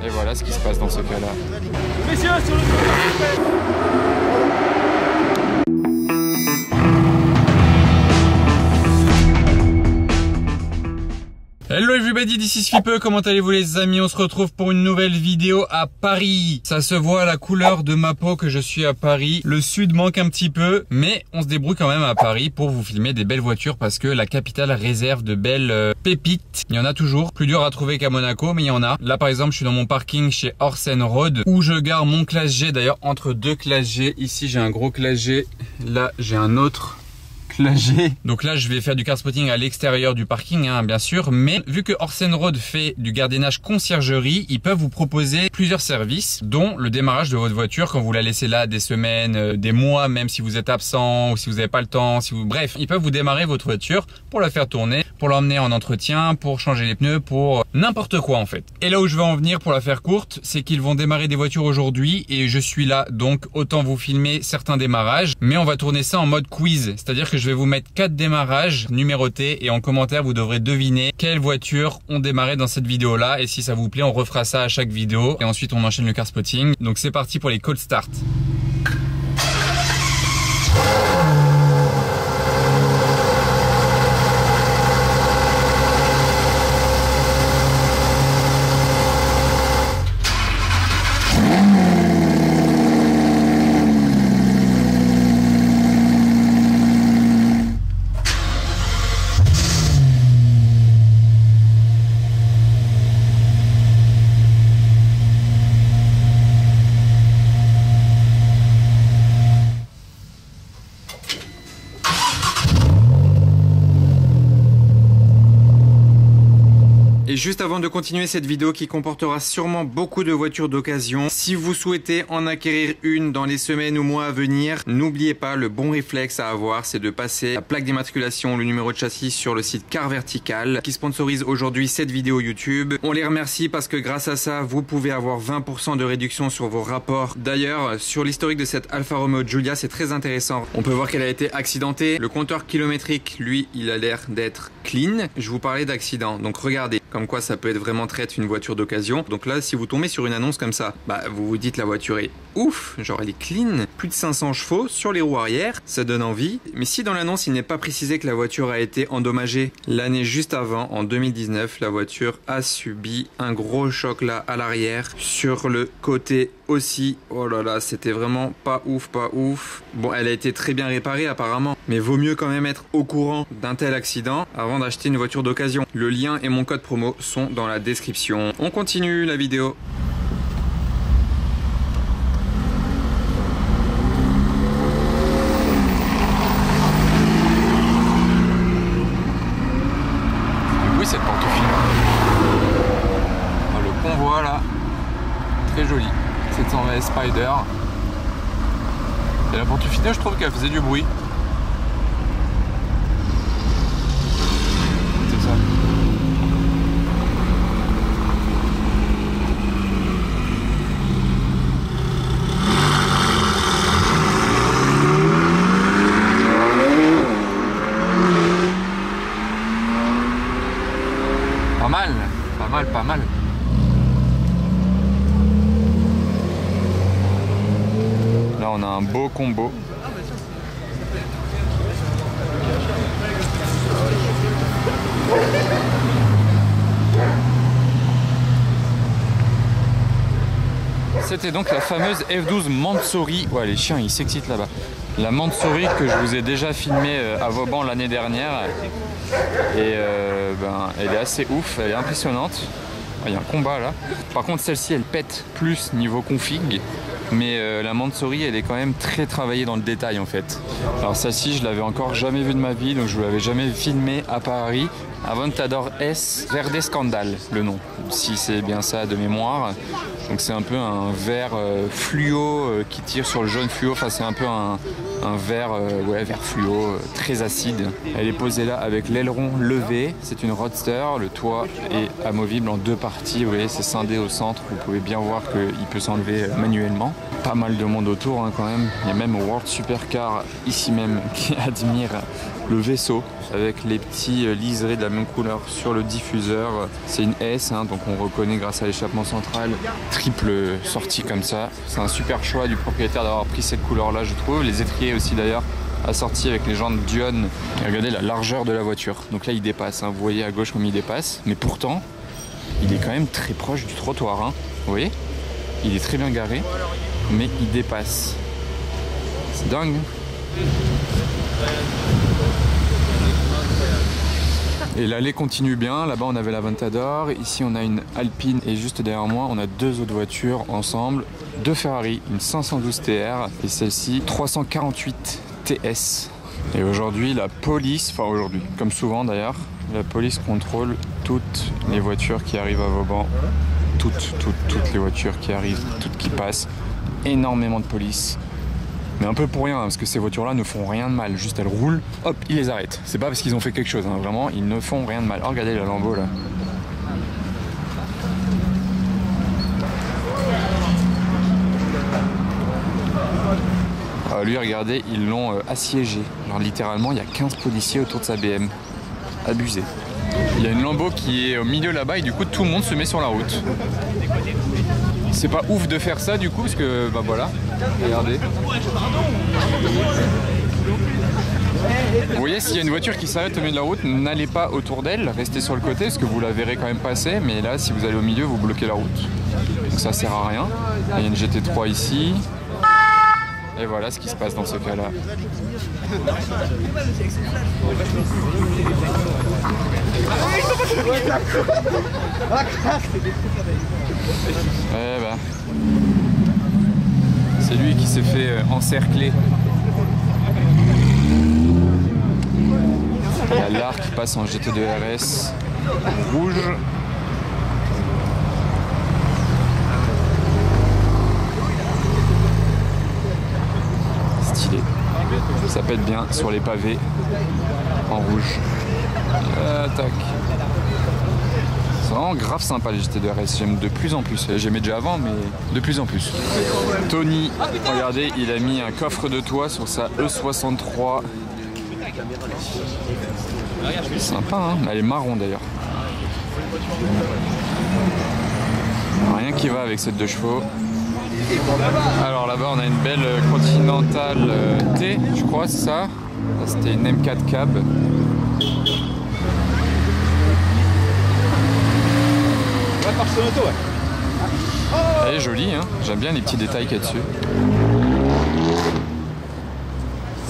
Et voilà ce qui se passe dans ce cas-là. Messieurs, sur le Hello everybody, this is Fipe, comment allez-vous les amis? On se retrouve pour une nouvelle vidéo à Paris. Ça se voit à la couleur de ma peau que je suis à Paris. Le sud manque un petit peu, mais on se débrouille quand même à Paris pour vous filmer des belles voitures parce que la capitale réserve de belles pépites. Il y en a toujours, plus dur à trouver qu'à Monaco, mais il y en a. Là par exemple, je suis dans mon parking chez Orsen Road où je gare mon classe G, d'ailleurs entre deux classes G. Ici j'ai un gros classe G, là j'ai un autre classe G. Donc là je vais faire du car spotting à l'extérieur du parking hein, bien sûr, mais vu que Orsen Road fait du gardiennage conciergerie, ils peuvent vous proposer plusieurs services dont le démarrage de votre voiture quand vous la laissez là des semaines, des mois, même si vous êtes absent ou si vous n'avez pas le temps, bref, ils peuvent vous démarrer votre voiture pour la faire tourner, pour l'emmener en entretien, pour changer les pneus, pour n'importe quoi en fait. Et là où je veux en venir pour la faire courte, c'est qu'ils vont démarrer des voitures aujourd'hui et je suis là, donc autant vous filmer certains démarrages, mais on va tourner ça en mode quiz, c'est-à-dire que je vais vous mettre 4 démarrages numérotés et en commentaire vous devrez deviner quelles voitures ont démarré dans cette vidéo là, et si ça vous plaît on refera ça à chaque vidéo et ensuite on enchaîne le car spotting. Donc c'est parti pour les cold start. Et juste avant de continuer cette vidéo qui comportera sûrement beaucoup de voitures d'occasion, si vous souhaitez en acquérir une dans les semaines ou mois à venir, n'oubliez pas, le bon réflexe à avoir, c'est de passer la plaque d'immatriculation, le numéro de châssis sur le site Car Vertical qui sponsorise aujourd'hui cette vidéo YouTube. On les remercie parce que grâce à ça, vous pouvez avoir 20% de réduction sur vos rapports. D'ailleurs, sur l'historique de cette Alfa Romeo Giulia, c'est très intéressant. On peut voir qu'elle a été accidentée. Le compteur kilométrique, lui, il a l'air d'être clean. Je vous parlais d'accident, donc regardez. Comme quoi ça peut être vraiment traite une voiture d'occasion. Donc là si vous tombez sur une annonce comme ça, bah vous vous dites la voiture est ouf, genre elle est clean, plus de 500 chevaux sur les roues arrière, ça donne envie. Mais si dans l'annonce il n'est pas précisé que la voiture a été endommagée l'année juste avant, en 2019, la voiture a subi un gros choc là à l'arrière, sur le côté aussi. Oh là là, c'était vraiment pas ouf, pas ouf. Bon, elle a été très bien réparée apparemment, mais vaut mieux quand même être au courant d'un tel accident avant d'acheter une voiture d'occasion. Le lien et mon code promo sont dans la description. On continue la vidéo. Oui, cette porte-file. Oh, le convoi là, très joli. 720 Spider. Et la porte-file, je trouve qu'elle faisait du bruit. C'est ça. Pas mal, pas mal, pas mal. Là on a un beau combo. C'était donc la fameuse F12 Mansory. Ouais, les chiens ils s'excitent là-bas. La Mansory que je vous ai déjà filmé à Vauban l'année dernière. Et ben, elle est assez ouf, elle est impressionnante. Il y a un combat là. Par contre celle-ci elle pète plus niveau config. Mais la Mansory elle est quand même très travaillée dans le détail en fait. Alors celle-ci je l'avais encore jamais vue de ma vie, donc je ne l'avais jamais filmée à Paris. Aventador S Verde Scandal le nom, si c'est bien ça de mémoire. Donc c'est un peu un vert fluo qui tire sur le jaune fluo, enfin c'est un peu un vert, ouais, vert fluo très acide. Elle est posée là avec l'aileron levé, c'est une roadster, le toit est amovible en deux parties, vous voyez c'est scindé au centre, vous pouvez bien voir qu'il peut s'enlever manuellement. Pas mal de monde autour hein, quand même, il y a même World Supercar ici même qui admire le vaisseau avec les petits liserés de la même couleur sur le diffuseur. C'est une S, hein, donc on reconnaît grâce à l'échappement central. Triple sortie comme ça. C'est un super choix du propriétaire d'avoir pris cette couleur-là, je trouve. Les étriers aussi d'ailleurs assortis avec les jantes Dione. Et regardez la largeur de la voiture. Donc là il dépasse, hein. Vous voyez à gauche comme il dépasse. Mais pourtant, il est quand même très proche du trottoir. Hein. Vous voyez? Il est très bien garé, mais il dépasse. C'est dingue. Et l'allée continue bien. Là-bas, on avait la Aventador. Ici, on a une Alpine. Et juste derrière moi, on a deux autres voitures ensemble. Deux Ferrari, une 512 TR et celle-ci 348 TS. Et aujourd'hui, la police, enfin aujourd'hui, comme souvent d'ailleurs, la police contrôle toutes les voitures qui arrivent à Vauban. Toutes les voitures qui arrivent, toutes qui passent. Énormément de police. Mais un peu pour rien, hein, parce que ces voitures-là ne font rien de mal. Juste elles roulent, hop, ils les arrêtent. C'est pas parce qu'ils ont fait quelque chose, hein, vraiment, ils ne font rien de mal. Oh, regardez la Lambo là. Lui, regardez, ils l'ont assiégé. Genre littéralement, il y a 15 policiers autour de sa BM. Abusé. Il y a une Lambo qui est au milieu là-bas et du coup tout le monde se met sur la route. C'est pas ouf de faire ça du coup parce que bah voilà, regardez. Vous voyez, s'il y a une voiture qui s'arrête au milieu de la route, n'allez pas autour d'elle, restez sur le côté parce que vous la verrez quand même passer, mais là si vous allez au milieu, vous bloquez la route. Donc ça sert à rien. Il y a une GT3 ici. Et voilà ce qui se passe dans ce cas-là. Eh ben, c'est lui qui s'est fait encercler. Il y a l'art qui passe en GT2 RS rouge. Stylé. Ça pète bien sur les pavés en rouge. Tac. C'est vraiment grave sympa les GT2 RS, j'aime de plus en plus. J'aimais déjà avant, mais de plus en plus. Tony, regardez, il a mis un coffre de toit sur sa E63. Sympa, hein? Elle est marron d'ailleurs. Rien qui va avec cette 2 chevaux. Alors là-bas, on a une belle Continental T, je crois, c'est ça. C'était une M4 cab. Elle est jolie, hein. J'aime bien les petits détails qu'il y a dessus.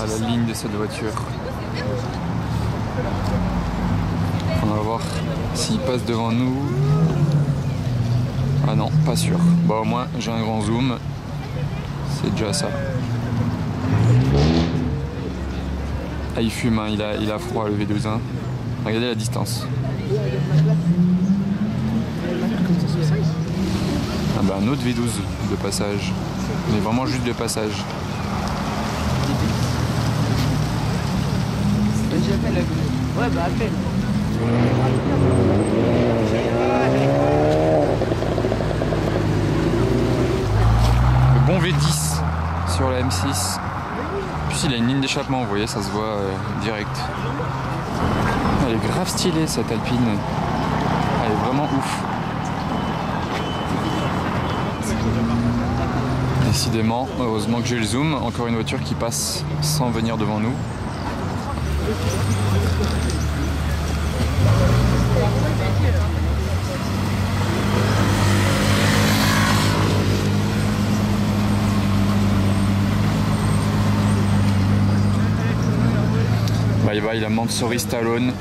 À la ligne de cette voiture. On va voir s'il passe devant nous. Ah non, pas sûr. Bah au moins j'ai un grand zoom. C'est déjà ça. Ah il fume, hein. Il a froid le V12. Hein. Regardez la distance. Ah bah un autre V12 de passage. Mais vraiment juste de passage. Ouais bah appelle. Le bon V10 sur la M6. En plus il a une ligne d'échappement, vous voyez, ça se voit direct. Elle est grave stylée cette Alpine. Elle est vraiment ouf. Décidément, heureusement que j'ai le zoom. Encore une voiture qui passe sans venir devant nous. Bye bye la Mansory Stallone.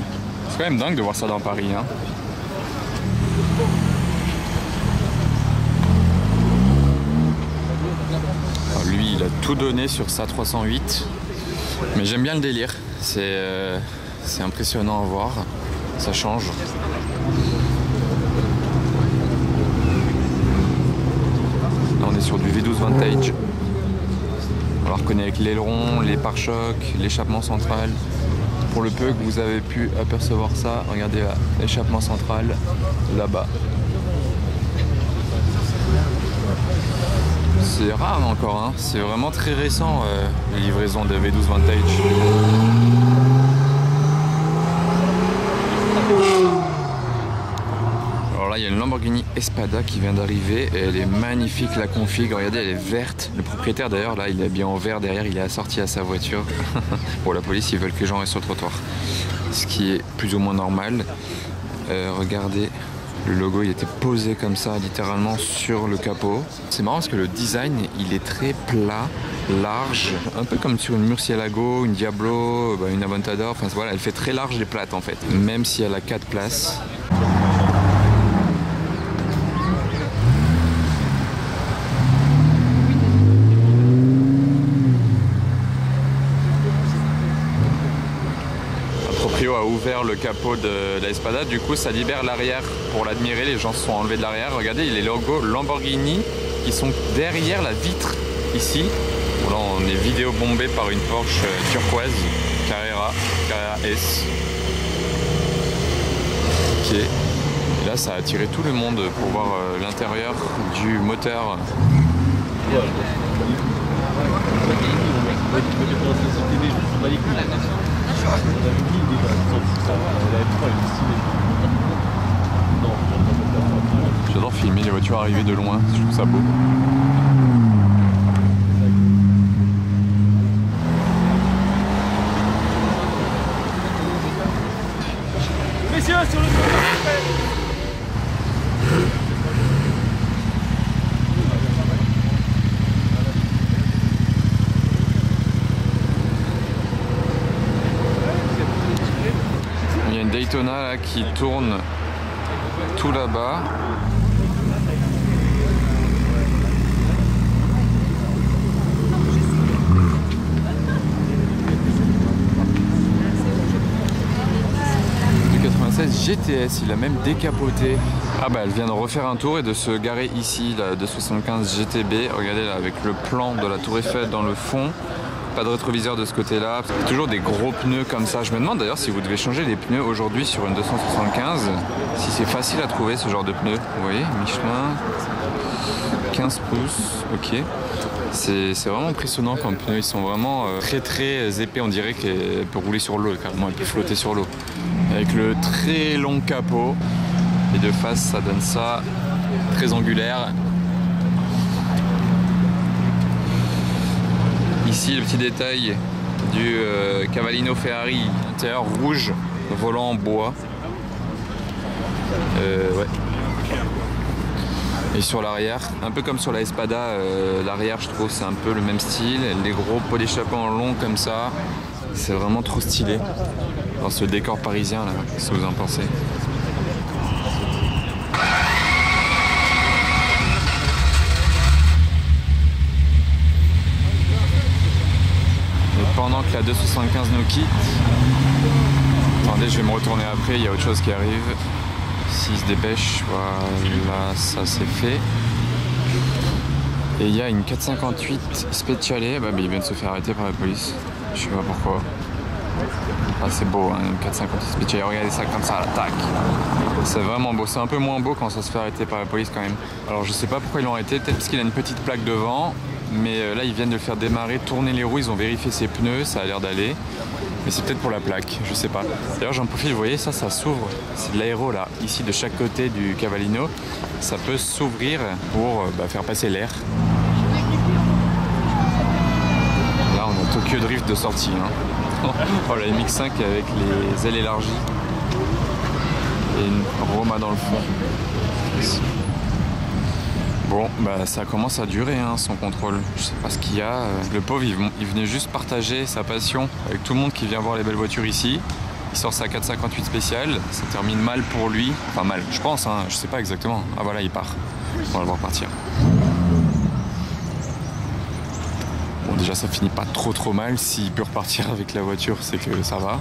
C'est quand même dingue de voir ça dans Paris. Hein. Alors lui, il a tout donné sur sa 308. Mais j'aime bien le délire. C'est impressionnant à voir. Ça change. Là, on est sur du V12 Vantage. On la reconnaît avec l'aileron, les pare-chocs, l'échappement central. Pour le peu que vous avez pu apercevoir ça, regardez là, l'échappement central là-bas. C'est rare encore, hein. C'est vraiment très récent les livraisons de V12 Vantage. Alors là, il y a une Lamborghini Espada qui vient d'arriver et elle est magnifique, la config. Regardez, elle est verte. Le propriétaire d'ailleurs, là, il est bien en vert derrière, il est assorti à sa voiture. Pour la police, ils veulent que les gens restent sur le trottoir. Ce qui est plus ou moins normal. Regardez, le logo, il était posé comme ça, littéralement sur le capot. C'est marrant parce que le design, il est très plat, large, un peu comme sur une Murcielago, une Diablo, une Aventador. Enfin voilà, elle fait très large et plate en fait, même si elle a 4 places. A ouvert le capot de la Espada, du coup ça libère l'arrière pour l'admirer, les gens se sont enlevés de l'arrière. Regardez, il y a les logos Lamborghini qui sont derrière la vitre ici. Bon, là on est vidéo bombé par une Porsche turquoise Carrera S. Ok, et là ça a attiré tout le monde pour voir l'intérieur du moteur. J'adore filmer les voitures arriver de loin, je trouve ça beau. Messieurs, sur le Daytona là, qui tourne tout là-bas. Du 96 GTS, il a même décapoté. Ah bah elle vient de refaire un tour et de se garer ici, la 275 GTB. Regardez là, avec le plan de la Tour Eiffel dans le fond. Pas de rétroviseur de ce côté-là. Toujours des gros pneus comme ça. Je me demande d'ailleurs si vous devez changer les pneus aujourd'hui sur une 275, si c'est facile à trouver ce genre de pneus. Vous voyez, Michelin, 15 pouces, ok. C'est vraiment impressionnant comme pneus. Ils sont vraiment très épais. On dirait qu'elle peut rouler sur l'eau, carrément. Elle peut flotter sur l'eau. Avec le très long capot. Et de face, ça donne ça. Très angulaire. Ici, le petit détail du Cavallino Ferrari, intérieur rouge, volant en bois. Ouais. Et sur l'arrière, un peu comme sur la Espada, l'arrière, je trouve, c'est un peu le même style. Les gros pots d'échappement en long comme ça, c'est vraiment trop stylé. Dans ce décor parisien, là, qu'est-ce que vous en pensez ? Pendant que la 275 nous quitte, attendez, je vais me retourner après, il y a autre chose qui arrive. S'il se dépêche, voilà, ça c'est fait. Et il y a une 458 Speciale, mais il vient de se faire arrêter par la police. Je sais pas pourquoi. Ah, c'est beau, hein, une 458 Speciale, regardez ça comme ça, là, tac. C'est vraiment beau, c'est un peu moins beau quand ça se fait arrêter par la police quand même. Alors je sais pas pourquoi ils l'ont arrêté, peut-être parce qu'il a une petite plaque devant. Mais là ils viennent de le faire démarrer, tourner les roues, ils ont vérifié ses pneus, ça a l'air d'aller. Mais c'est peut-être pour la plaque, je sais pas. D'ailleurs j'en profite, vous voyez ça s'ouvre, c'est de l'aéro là, ici de chaque côté du Cavallino. Ça peut s'ouvrir pour faire passer l'air. Là on a Tokyo Drift de sortie. Hein. Oh la MX-5 avec les ailes élargies. Et une Roma dans le fond. Bon, ça commence à durer hein, son contrôle. Je sais pas ce qu'il y a. Le pauvre, il venait juste partager sa passion avec tout le monde qui vient voir les belles voitures ici. Il sort sa 458 spéciale. Ça termine mal pour lui. Enfin mal, je pense, hein, je sais pas exactement. Ah voilà, il part. On va le voir partir. Bon, déjà, ça finit pas trop mal. S'il peut repartir avec la voiture, c'est que ça va.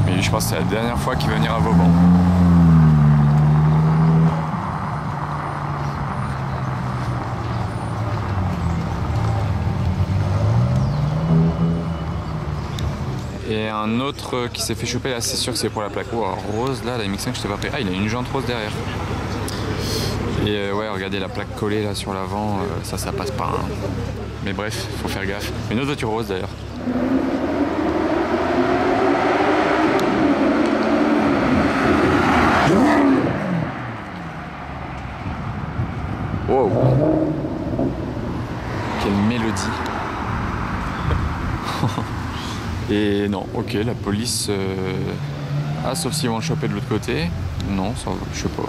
Mais lui, je pense que c'est la dernière fois qu'il va venir à Vauban. Et un autre qui s'est fait choper là, c'est sûr que c'est pour la plaque. Oh, rose là, la MX-5, je t'ai pas pris. Ah, il a une jante rose derrière. Et ouais, regardez la plaque collée là sur l'avant, ça passe pas. Hein. Mais bref, faut faire gaffe. Une autre voiture rose d'ailleurs. Et non, ok, la police... Ah, sauf s'ils vont le choper de l'autre côté. Non, ça, je sais pas.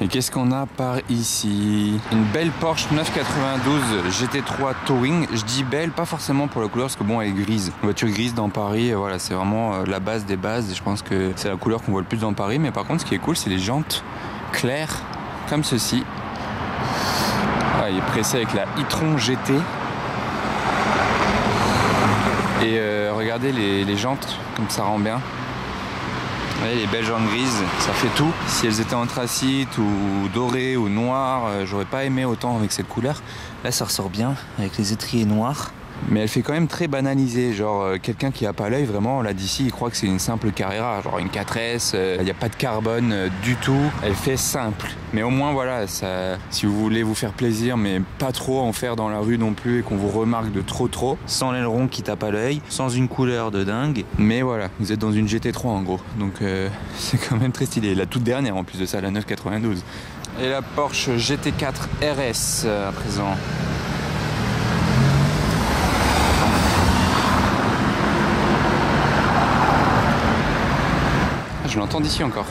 Et qu'est-ce qu'on a par ici? Une belle Porsche 992 GT3 Touring. Je dis belle, pas forcément pour la couleur, parce que bon, elle est grise. Une voiture grise dans Paris, voilà, c'est vraiment la base des bases. Et je pense que c'est la couleur qu'on voit le plus dans Paris. Mais par contre, ce qui est cool, c'est les jantes claires, comme ceci. Ah, il est pressé avec la e-tron GT. Et regardez les jantes, comme ça rend bien. Vous voyez, les belles jantes grises, ça fait tout. Si elles étaient anthracite ou dorées ou noires, j'aurais pas aimé autant avec cette couleur. Là, ça ressort bien avec les étriers noirs. Mais elle fait quand même très banalisée, genre quelqu'un qui a pas l'œil, vraiment là d'ici il croit que c'est une simple Carrera, genre une 4S, il n'y a pas de carbone du tout, elle fait simple. Mais au moins voilà, ça, si vous voulez vous faire plaisir mais pas trop en faire dans la rue non plus et qu'on vous remarque de trop, sans l'aileron qui tape à l'œil, sans une couleur de dingue, mais voilà, vous êtes dans une GT3 en gros, donc c'est quand même très stylé, la toute dernière en plus de ça, la 992. Et la Porsche GT4 RS à présent. Je l'entends d'ici encore.